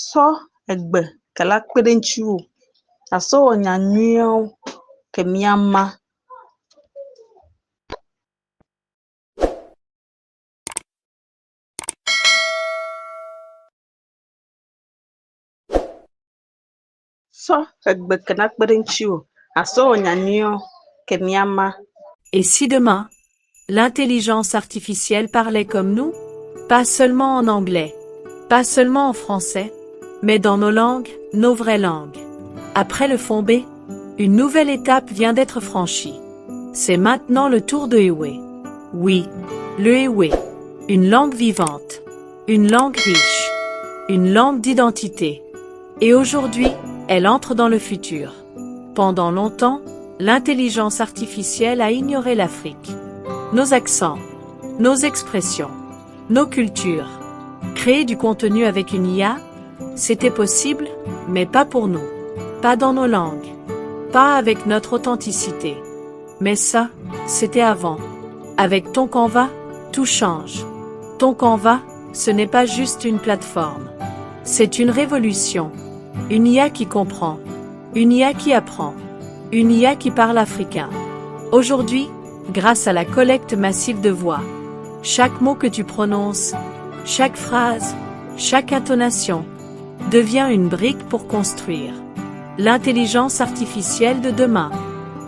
Sɔ egbe ke la kpe ɖe ŋutiwò. Àsɔ wɔ nya nyuiewo ke míama. Sɔ egbe ke la kpe ɖe ŋutiwò. Àsɔ wɔ nya nyuiewo ke míama. Et si demain, l'intelligence artificielle parlait comme nous, pas seulement en anglais, pas seulement en français, mais dans nos langues, nos vraies langues. Après le fond B, une nouvelle étape vient d'être franchie. C'est maintenant le tour de Ewe. Oui, le Ewe, une langue vivante, une langue riche, une langue d'identité. Et aujourd'hui, elle entre dans le futur. Pendant longtemps, l'intelligence artificielle a ignoré l'Afrique. Nos accents, nos expressions, nos cultures. Créer du contenu avec une IA, c'était possible, mais pas pour nous. Pas dans nos langues. Pas avec notre authenticité. Mais ça, c'était avant. Avec ton Canva, tout change. Ton Canva, ce n'est pas juste une plateforme. C'est une révolution. Une IA qui comprend. Une IA qui apprend. Une IA qui parle africain. Aujourd'hui, grâce à la collecte massive de voix, chaque mot que tu prononces, chaque phrase, chaque intonation, devient une brique pour construire l'intelligence artificielle de demain.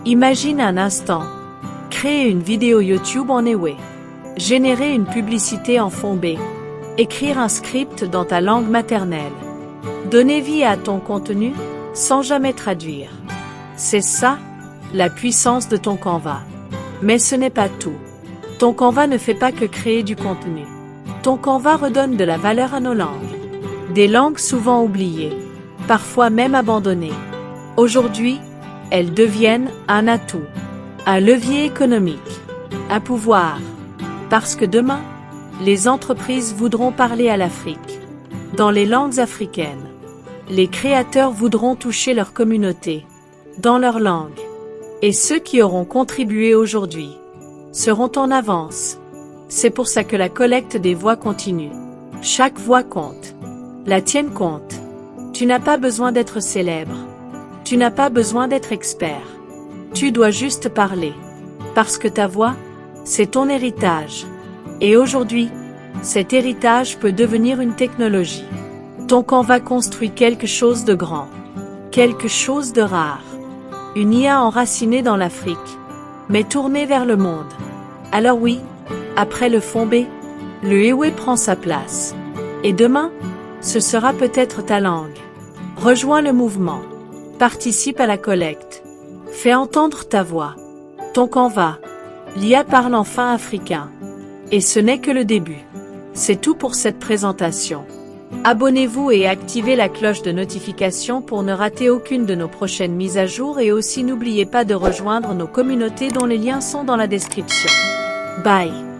Imagine un instant. Créer une vidéo YouTube en Ewe. Générer une publicité en fond B. Écrire un script dans ta langue maternelle. Donner vie à ton contenu sans jamais traduire. C'est ça, la puissance de ton Canva. Mais ce n'est pas tout. Ton Canva ne fait pas que créer du contenu. Ton Canva redonne de la valeur à nos langues. Des langues souvent oubliées, parfois même abandonnées. Aujourd'hui, elles deviennent un atout, un levier économique, un pouvoir. Parce que demain, les entreprises voudront parler à l'Afrique, dans les langues africaines. Les créateurs voudront toucher leur communauté, dans leur langue. Et ceux qui auront contribué aujourd'hui seront en avance. C'est pour ça que la collecte des voix continue. Chaque voix compte. La tienne compte. Tu n'as pas besoin d'être célèbre. Tu n'as pas besoin d'être expert. Tu dois juste parler. Parce que ta voix, c'est ton héritage. Et aujourd'hui, cet héritage peut devenir une technologie. Ton Canva construit quelque chose de grand. Quelque chose de rare. Une IA enracinée dans l'Afrique, mais tournée vers le monde. Alors oui, après le fond B, le Ewe prend sa place. Et demain, ce sera peut-être ta langue. Rejoins le mouvement. Participe à la collecte. Fais entendre ta voix. Ton Canva. L'IA parle enfin africain. Et ce n'est que le début. C'est tout pour cette présentation. Abonnez-vous et activez la cloche de notification pour ne rater aucune de nos prochaines mises à jour et aussi n'oubliez pas de rejoindre nos communautés dont les liens sont dans la description. Bye.